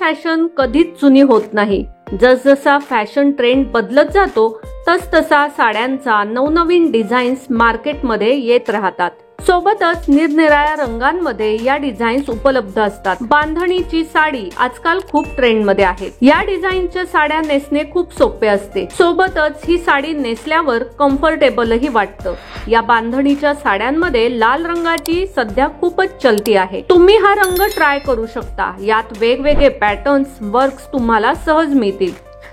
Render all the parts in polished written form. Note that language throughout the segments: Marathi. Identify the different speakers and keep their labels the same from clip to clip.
Speaker 1: फॅशन कधीच जुनी होत नाही। जसजसा फॅशन ट्रेंड बदलत जातो तसतसा साड्यांचा नवनवीन डिझाईन्स मार्केटमध्ये येत राहतात। सोबतच निरनिराळ्या रंगांमध्ये या डिझाईन्स उपलब्ध असतात। बांधणीची साडी आजकाल खूप ट्रेंड मध्ये आहे। या डिझाईनच्या साड्या नेसणे खूप सोपे असते। सोबतच ही साडी नेसल्यावर कम्फर्टेबलही वाटतं। या बांधणीच्या साड्यांमध्ये लाल रंगाची सध्या खूपच चलती आहे। तुम्ही हा रंग ट्राय करू शकता। यात वेगवेगळे पॅटर्न्स वर्क्स तुम्हाला सहज मिळतील।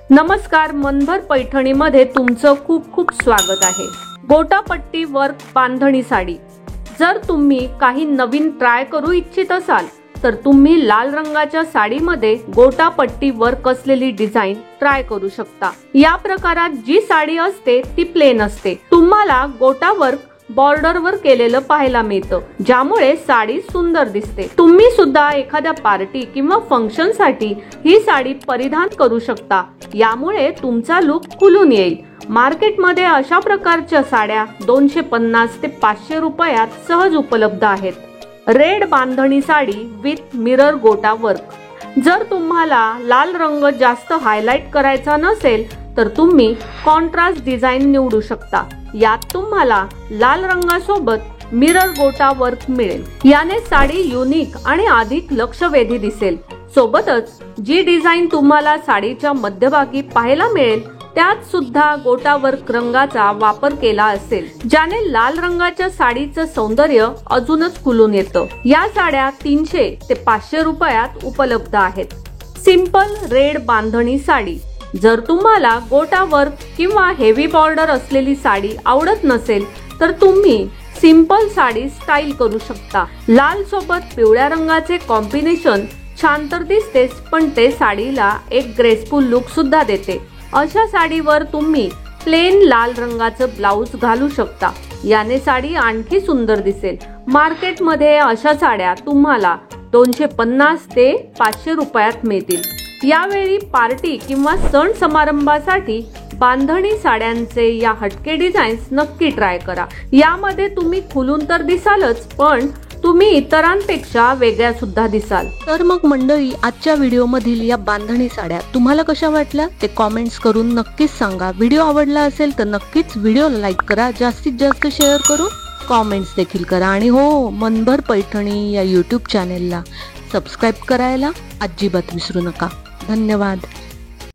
Speaker 1: नमस्कार, मनभर पैठणीमध्ये तुमचं खूप खूप स्वागत आहे। गोटापट्टी वर्क बांधणी साडी। जर तुम्ही काही नवीन ट्राय करू इच्छित असाल तर तुम्ही लाल रंगाच्या साडीमध्ये गोटापट्टी वर्क असलेली डिझाईन ट्राय करू शकता। या प्रकारात जी साडी असते ती प्लेन असते। तुम्हाला गोटा वर्क बॉर्डर वर केलेलं पाहायला मिळतं, ज्यामुळे साडी सुंदर दिसते। तुम्ही सुद्धा एखाद्या पार्टी किंवा फंक्शन साठी ही साडी परिधान करू शकता। यामुळे तुमचा लुक खुलून येईल। मार्केटमध्ये अशा प्रकारच्या साड्या 250 ते 500 रुपयात सहज उपलब्ध आहेत। रेड बांधणी साडी विथ मिरर गोटा वर्क। जर तुम्हाला लाल रंग जास्त हायलाइट करायचा नसेल तर तुम्ही कॉन्ट्रास्ट डिझाईन निवडू शकता। यात तुम्हाला लाल रंगासोबत मिरर गोटा वर्क मिळेल। याने साडी युनिक आणि अधिक लक्षवेधी दिसेल। सोबतच जी डिझाईन तुम्हाला साडीच्या मध्यभागी पाहायला मिळेल त्यात सुद्धा गोटा वर्क रंगाचा वापर केला असेल, ज्याने लाल रंगाच्या साडीचं सौंदर्य अजूनच खुलून येतं। या साड्या 300 ते 500 रुपयात उपलब्ध आहेत। सिंपल रेड बांधणी साडी। जर तुम्हाला गोटा वर्क किंवा हेवी बॉर्डर असलेली साडी आवडत नसेल तर तुम्ही सिंपल साडी स्टाईल करू शकता। लाल सोबत पिवळ्या रंगाचे कॉम्बिनेशन छान तर दिसतेच, पण ते साडीला एक ग्रेसफुल लुक सुद्धा देते। अशा साडीवर तुम्ही प्लेन लाल रंगाचं ब्लाउज घालू शकता। याने साडी आणखी सुंदर दिसेल। मार्केटमध्ये अशा साड्या तुम्हाला 250 ते 500 रुपयात मिळतील। यावेळी पार्टी किंवा सण समारंभासाठी बांधणी साड्यांचे या हटके डिझाईन्स नक्की ट्राय करा। यामध्ये तुम्ही खुलून तर दिसालच, पण तुम्ही इतरांपेक्षा वेगळ्या सुद्धा दिसाल।
Speaker 2: तर मग मंडळी, आजच्या व्हिडिओ मधील या बांधणी साड्या तुम्हाला कशा वाटल्या ते कमेंट्स करून नक्कीच सांगा। व्हिडिओ आवडला असेल तर नक्कीच व्हिडिओला लाईक करा, जास्तीत जास्त शेअर करून कमेंट्स देखील करा। आणि हो, मनभर पैठणी या YouTube चॅनेलला सबस्क्राईब करायला अजिबात विसरू नका। धन्यवाद।